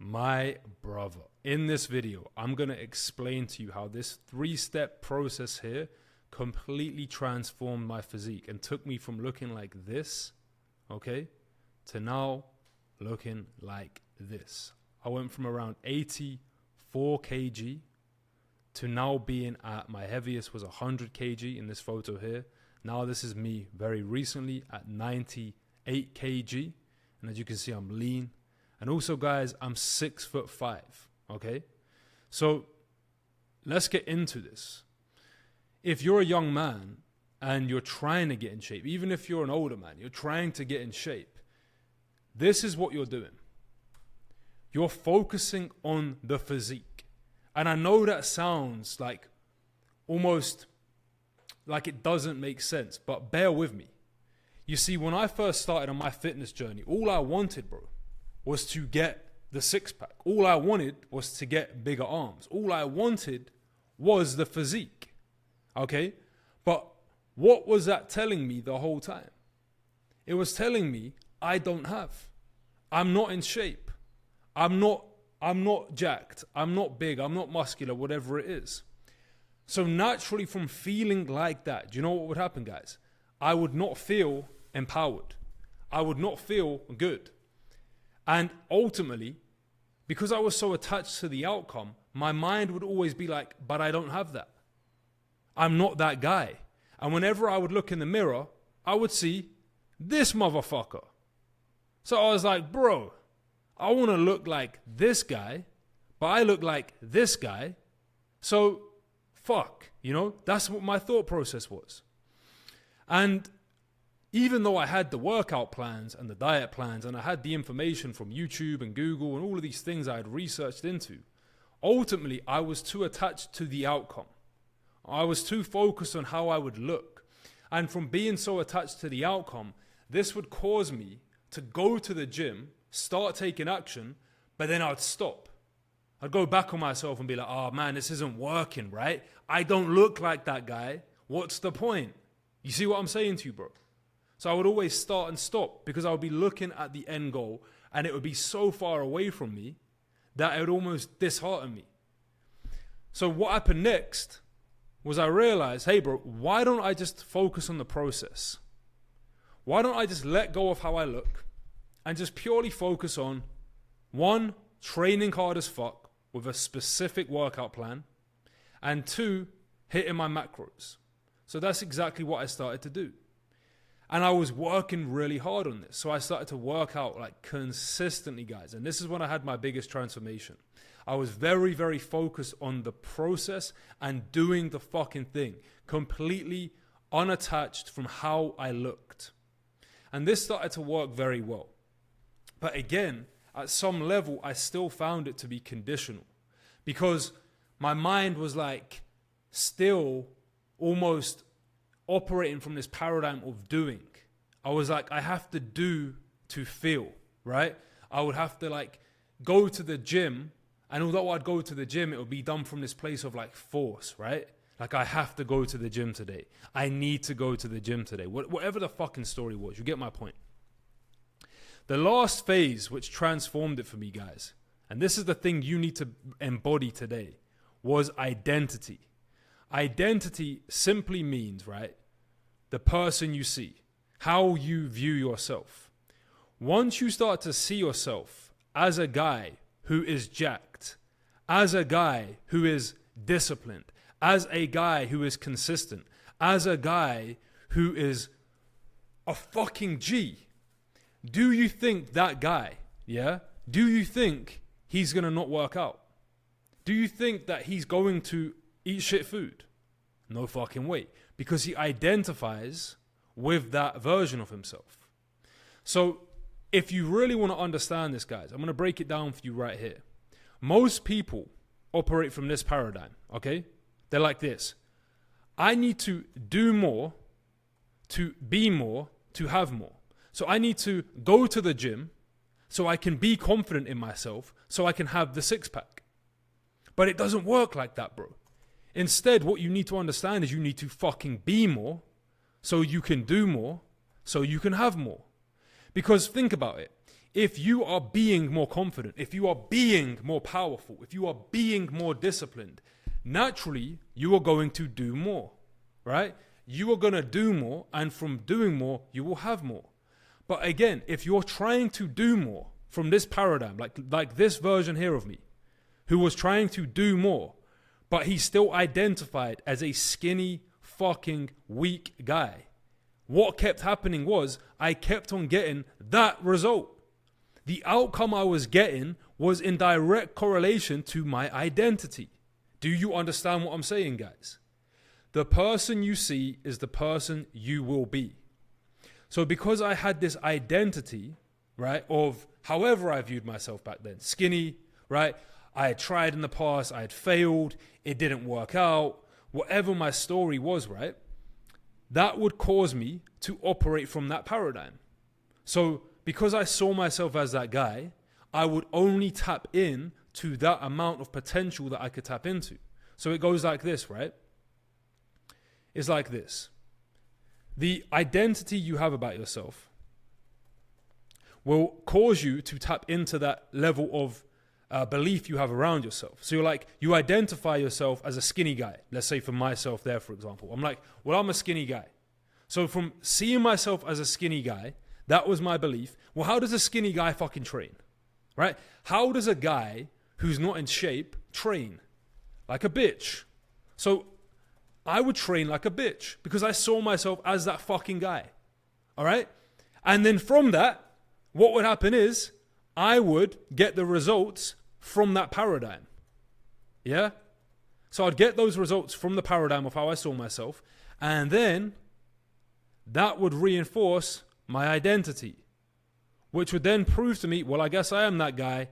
My brother, in this video, I'm going to explain to you how this 3-step process here completely transformed my physique and took me from looking like this, okay, to now looking like this. I went from around 84 kg to now being at my heaviest was 100 kg in this photo here. Now this is me very recently at 98 kg. And as you can see, I'm lean. And also, guys, I'm 6'5", okay? So let's get into this. If you're a young man and you're trying to get in shape, even if you're an older man, you're trying to get in shape, this is what you're doing. You're focusing on the physique. And I know that sounds like almost like it doesn't make sense, but bear with me. You see, when I first started on my fitness journey, all I wanted, bro, was to get the six-pack. All I wanted was to get bigger arms. All I wanted was the physique, okay? But what was that telling me the whole time? It was telling me I don't have. I'm not in shape. I'm not jacked. I'm not big. I'm not muscular, whatever it is. So naturally, from feeling like that, do you know what would happen, guys? I would not feel empowered. I would not feel good. And ultimately, because I was so attached to the outcome, my mind would always be like, but I don't have that. I'm not that guy. And whenever I would look in the mirror, I would see this motherfucker. So I was like, bro, I want to look like this guy, but I look like this guy. So fuck, you know, that's what my thought process was. And even though I had the workout plans and the diet plans and I had the information from YouTube and Google and all of these things I had researched into, ultimately I was too attached to the outcome. I was too focused on how I would look. And from being so attached to the outcome, this would cause me to go to the gym, start taking action, but then I'd stop. I'd go back on myself and be like, oh man, this isn't working, right? I don't look like that guy. What's the point? You see what I'm saying to you, bro? So I would always start and stop because I would be looking at the end goal and it would be so far away from me that it would almost dishearten me. So what happened next was I realized, hey bro, why don't I just focus on the process? Why don't I just let go of how I look and just purely focus on, one, training hard as fuck with a specific workout plan, and two, hitting my macros. So that's exactly what I started to do. And I was working really hard on this. So I started to work out like consistently, guys. And this is when I had my biggest transformation. I was very, very focused on the process and doing the fucking thing, completely unattached from how I looked. And this started to work very well. But again, at some level, I still found it to be conditional because my mind was like still almost operating from this paradigm of doing. I was like, I have to do to feel, right? I would have to like go to the gym, and although I'd go to the gym, it would be done from this place of like force, right? Like I have to go to the gym today. I need to go to the gym today. Whatever the fucking story was, you get my point. The last phase which transformed it for me, guys, and this is the thing you need to embody today, was identity. Identity simply means, right, the person you see, how you view yourself. Once you start to see yourself as a guy who is jacked, as a guy who is disciplined, as a guy who is consistent, as a guy who is a fucking G, do you think that guy, yeah, do you think he's going to not work out? Do you think that he's going to eat shit food? No fucking way. Because he identifies with that version of himself. So if you really want to understand this, guys, I'm going to break it down for you right here. Most people operate from this paradigm, okay? They're like this. I need to do more, to be more, to have more. So I need to go to the gym so I can be confident in myself so I can have the six-pack. But it doesn't work like that, bro. Instead, what you need to understand is you need to fucking be more so you can do more, so you can have more. Because think about it. if you are being more confident, if you are being more powerful, if you are being more disciplined, naturally you are going to do more, right? You are going to do more, and from doing more, you will have more. But again, if you're trying to do more from this paradigm, like this version here of me, who was trying to do more, but he still identified as a skinny, fucking weak guy, what kept happening was I kept on getting that result. The outcome I was getting was in direct correlation to my identity. Do you understand what I'm saying, guys? The person you see is the person you will be. So because I had this identity, right, of however I viewed myself back then, skinny, right, I had tried in the past, I had failed, it didn't work out, whatever my story was, right, that would cause me to operate from that paradigm. So because I saw myself as that guy, I would only tap in to that amount of potential that I could tap into. So it goes like this, right? It's like this. The identity you have about yourself will cause you to tap into that level of belief you have around yourself. So you identify yourself as a skinny guy. Let's say for myself there, for example. I'm like, well, I'm a skinny guy. So from seeing myself as a skinny guy, that was my belief. Well, how does a skinny guy fucking train? Right? How does a guy who's not in shape train? Like a bitch. So I would train like a bitch because I saw myself as that fucking guy. All right? And then from that, what would happen is I would get the results from that paradigm. Yeah? So I'd get those results from the paradigm of how I saw myself, and then that would reinforce my identity, which would then prove to me, well, I guess I am that guy.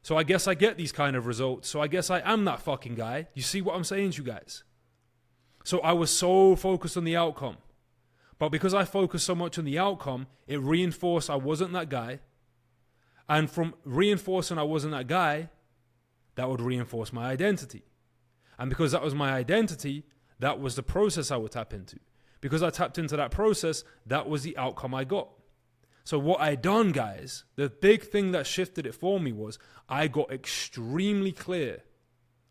So I guess I get these kind of results. So I guess I am that fucking guy. You see what I'm saying to you guys? So I was so focused on the outcome. But because I focused so much on the outcome, it reinforced I wasn't that guy. And from reinforcing I wasn't that guy, that would reinforce my identity. And because that was my identity, that was the process I would tap into. Because I tapped into that process, that was the outcome I got. So what I done, guys, the big thing that shifted it for me was I got extremely clear,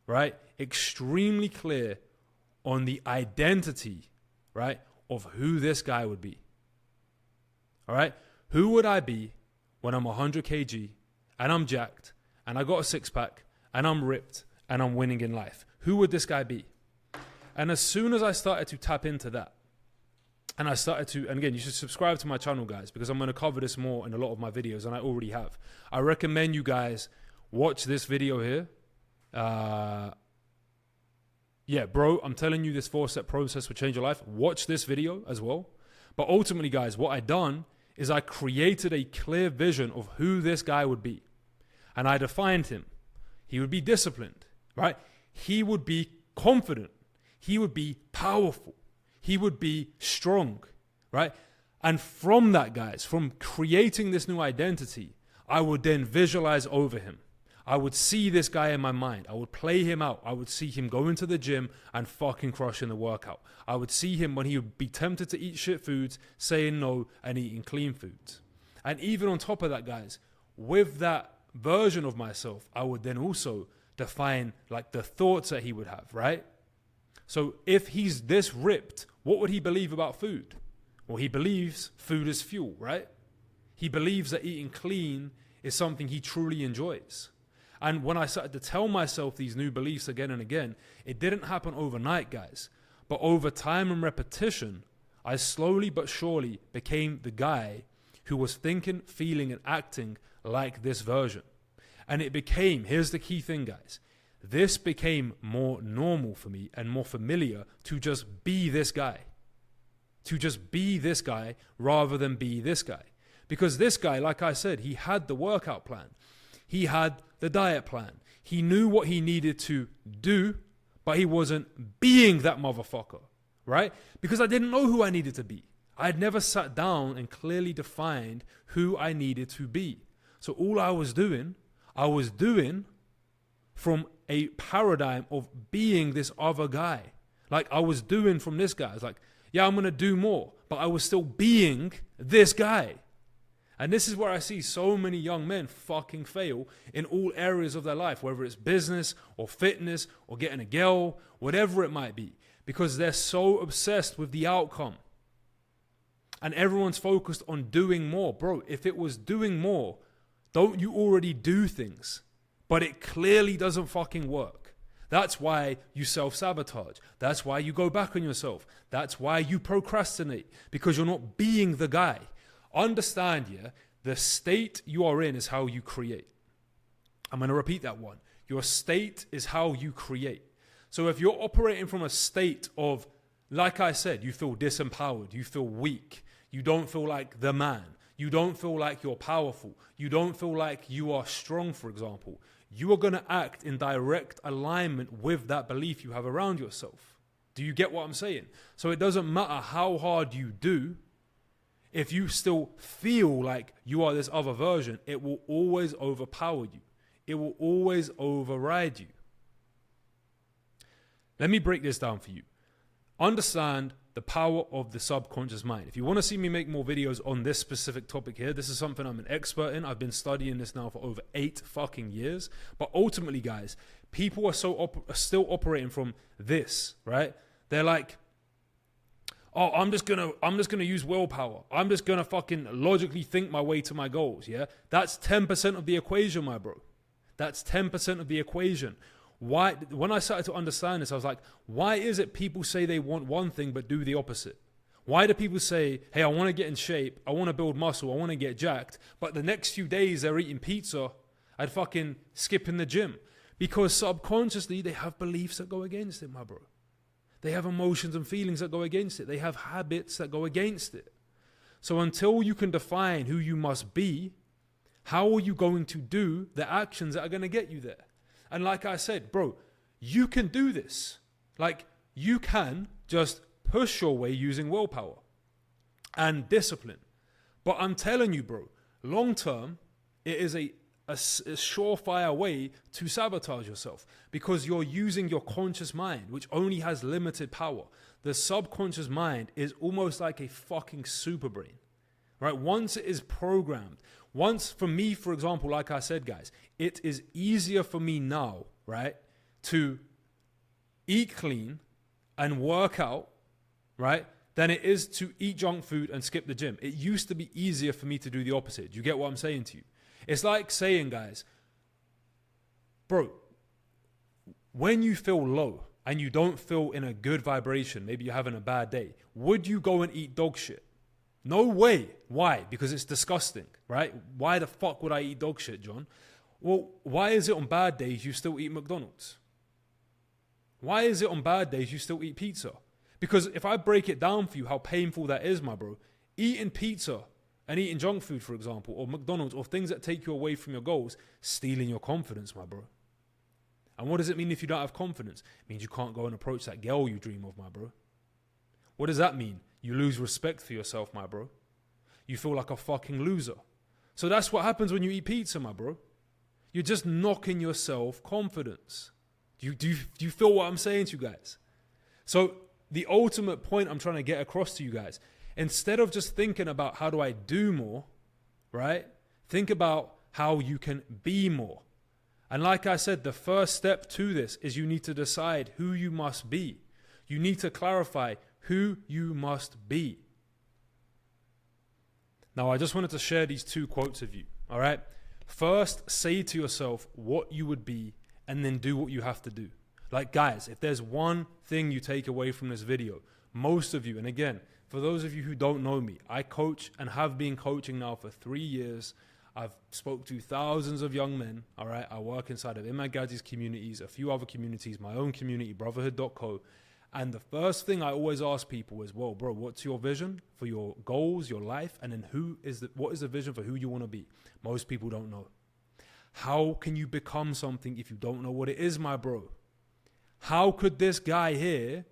right? Extremely clear on the identity, right, of who this guy would be. All right? Who would I be when I'm 100 kg and I'm jacked and I got a six-pack and I'm ripped and I'm winning in life? Who would this guy be? And as soon as I started to tap into that, and I started to, and again, you should subscribe to my channel, guys, because I'm going to cover this more in a lot of my videos, and I already have. I recommend you guys watch this video here. Yeah, bro, I'm telling you, this 4-step process will change your life. Watch this video as well. But ultimately, guys, what I done is I created a clear vision of who this guy would be. And I defined him. He would be disciplined, right? He would be confident. He would be powerful. He would be strong, right? And from that, guys, from creating this new identity, I would then visualize over him. I would see this guy in my mind. I would play him out. I would see him go into the gym and fucking crushing the workout. I would see him when he would be tempted to eat shit foods, saying no and eating clean foods. And even on top of that, guys, with that version of myself, I would then also define like the thoughts that he would have, right? So if he's this ripped, what would he believe about food? Well, he believes food is fuel, right? He believes that eating clean is something he truly enjoys. And when I started to tell myself these new beliefs again and again, it didn't happen overnight, guys. But over time and repetition, I slowly but surely became the guy who was thinking, feeling, and acting like this version. And it became, here's the key thing, guys. This became more normal for me and more familiar to just be this guy. To just be this guy rather than be this guy. Because this guy, like I said, he had the workout plan. He had the diet plan. He knew what he needed to do, but he wasn't being that motherfucker, right? Because I didn't know who I needed to be. I had never sat down and clearly defined who I needed to be. So all I was doing from a paradigm of being this other guy. Like I was doing from this guy. I was like, yeah, I'm going to do more. But I was still being this guy. And this is where I see so many young men fucking fail in all areas of their life, whether it's business or fitness or getting a girl, whatever it might be, because they're so obsessed with the outcome. And everyone's focused on doing more. Bro, if it was doing more, don't you already do things? But it clearly doesn't fucking work. That's why you self-sabotage. That's why you go back on yourself. That's why you procrastinate, because you're not being the guy. Understand, yeah, the state you are in is how you create. I'm going to repeat that one. Your state is how you create. So if you're operating from a state of, like I said, you feel disempowered, you feel weak, you don't feel like the man, you don't feel like you're powerful, you don't feel like you are strong, for example, you are going to act in direct alignment with that belief you have around yourself. Do you get what I'm saying? So it doesn't matter how hard you do. If you still feel like you are this other version, it will always overpower you. It will always override you. Let me break this down for you. Understand the power of the subconscious mind. If you want to see me make more videos on this specific topic here, this is something I'm an expert in. I've been studying this now for over 8 fucking years. But ultimately, guys, people are still operating from this, right? They're like, oh, I'm just gonna use willpower. I'm just gonna fucking logically think my way to my goals. Yeah, that's 10% of the equation, my bro. That's 10% of the equation. Why? When I started to understand this, I was like, why is it people say they want one thing but do the opposite? Why do people say, hey, I want to get in shape, I want to build muscle, I want to get jacked, but the next few days they're eating pizza and fucking skipping the gym? Because subconsciously they have beliefs that go against it, my bro. They have emotions and feelings that go against it. They have habits that go against it. So until you can define who you must be, how are you going to do the actions that are going to get you there? And like I said, bro, you can do this. Like, you can just push your way using willpower and discipline. But I'm telling you, bro, long term, it is a surefire way to sabotage yourself, because you're using your conscious mind, which only has limited power. The subconscious mind is almost like a fucking super brain, right? Once it is programmed, for me, for example, like I said, guys, it is easier for me now, right, to eat clean and work out, right, than it is to eat junk food and skip the gym. It used to be easier for me to do the opposite. Do you get what I'm saying to you? It's like saying, guys, bro, when you feel low and you don't feel in a good vibration, maybe you're having a bad day, would you go and eat dog shit? No way. Why? Because it's disgusting, right? Why the fuck would I eat dog shit, John? Well, why is it on bad days you still eat McDonald's? Why is it on bad days you still eat pizza? Because if I break it down for you how painful that is, my bro, eating pizza and eating junk food, for example, or McDonald's, or things that take you away from your goals, stealing your confidence, my bro. And what does it mean if you don't have confidence? It means you can't go and approach that girl you dream of, my bro. What does that mean? You lose respect for yourself, my bro. You feel like a fucking loser. So that's what happens when you eat pizza, my bro. You're just knocking your self-confidence. Do you feel what I'm saying to you guys? So the ultimate point I'm trying to get across to you guys, instead of just thinking about how do I do more, right? Think about how you can be more. And like I said, the first step to this is you need to decide who you must be. You need to clarify who you must be. Now, I just wanted to share these 2 quotes with you, all right? First, say to yourself what you would be, and then do what you have to do. Like, guys, if there's one thing you take away from this video, most of you, and again, for those of you who don't know me, I coach and have been coaching now for 3 years. I've spoke to thousands of young men, all right? I work inside of Imad Gadzhi's communities, a few other communities, my own community, brotherhood.co. And the first thing I always ask people is, well, bro, what's your vision for your goals, your life? And then what is the vision for who you want to be? Most people don't know. How can you become something if you don't know what it is, my bro? How could this guy here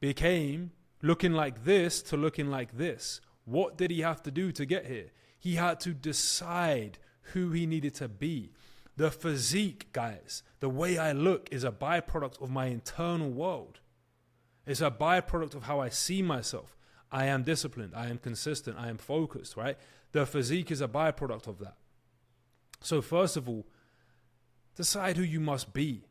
became looking like this to looking like this? What did he have to do to get here? He had to decide who he needed to be. The physique, guys, the way I look is a byproduct of my internal world. It's a byproduct of how I see myself. I am disciplined. I am consistent. I am focused, right? The physique is a byproduct of that. So first of all, decide who you must be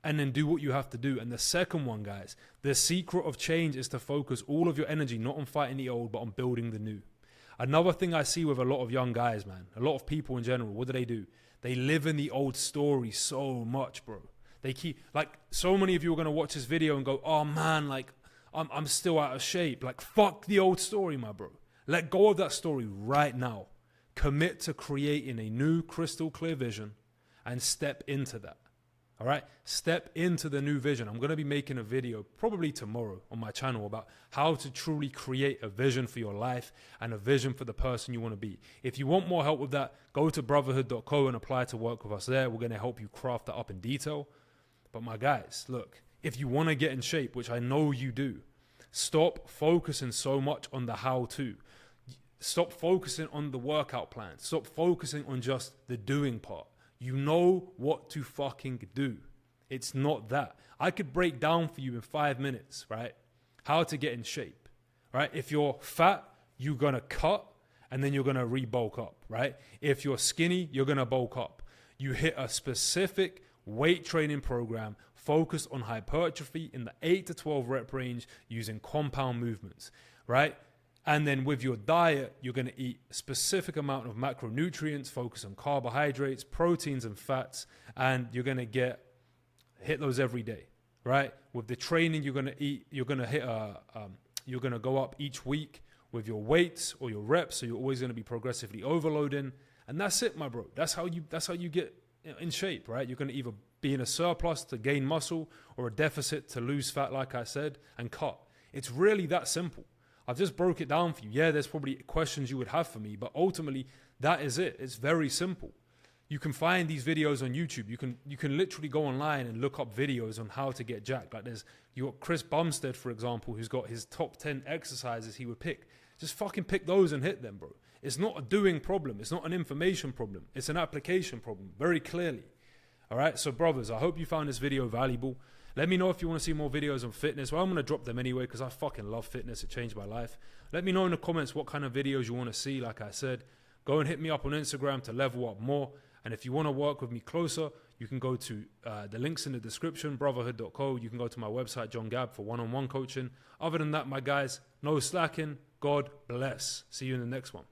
and then do what you have to do. And the second one, guys, the secret of change is to focus all of your energy not on fighting the old, but on building the new. Another thing I see with a lot of young guys, man, a lot of people in general, what do? They live in the old story so much, bro. They keep, like, so many of you are going to watch this video and go, oh man, like, I'm still out of shape. Like, fuck the old story, my bro. Let go of that story right now. Commit to creating a new crystal clear vision and step into that. All right? Step into the new vision. I'm going to be making a video probably tomorrow on my channel about how to truly create a vision for your life and a vision for the person you want to be. If you want more help with that, go to brotherhood.co and apply to work with us there. We're going to help you craft that up in detail. But my guys, look, if you want to get in shape, which I know you do, stop focusing so much on the how-to. Stop focusing on the workout plan. Stop focusing on just the doing part. You know what to fucking do. It's not that. I could break down for you in 5 minutes, right? How to get in shape, right? If you're fat, you're going to cut and then you're going to re-bulk up, right? If you're skinny, you're going to bulk up. You hit a specific weight training program focused on hypertrophy in the 8 to 12 rep range using compound movements, right? And then with your diet, you're going to eat a specific amount of macronutrients, focus on carbohydrates, proteins, and fats, and you're going to hit those every day, right? With the training, you're going to go up each week with your weights or your reps, so you're always going to be progressively overloading, and that's it, my bro. That's how you get in shape, right? You're going to either be in a surplus to gain muscle or a deficit to lose fat, like I said, and cut. It's really that simple. I've just broke it down for you. Yeah, there's probably questions you would have for me, but ultimately that is it. It's very simple. You can find these videos on YouTube. You can literally go online and look up videos on how to get jacked. Like you got Chris Bumstead, for example, who's got his top 10 exercises he would pick. Just fucking pick those and hit them, bro. It's not a doing problem. It's not an information problem. It's an application problem, very clearly. All right, so brothers, I hope you found this video valuable. Let me know if you want to see more videos on fitness. Well, I'm going to drop them anyway because I fucking love fitness. It changed my life. Let me know in the comments what kind of videos you want to see. Like I said, go and hit me up on Instagram to level up more. And if you want to work with me closer, you can go to the links in the description, brotherhood.co. You can go to my website, John Gab, for one-on-one coaching. Other than that, my guys, no slacking. God bless. See you in the next one.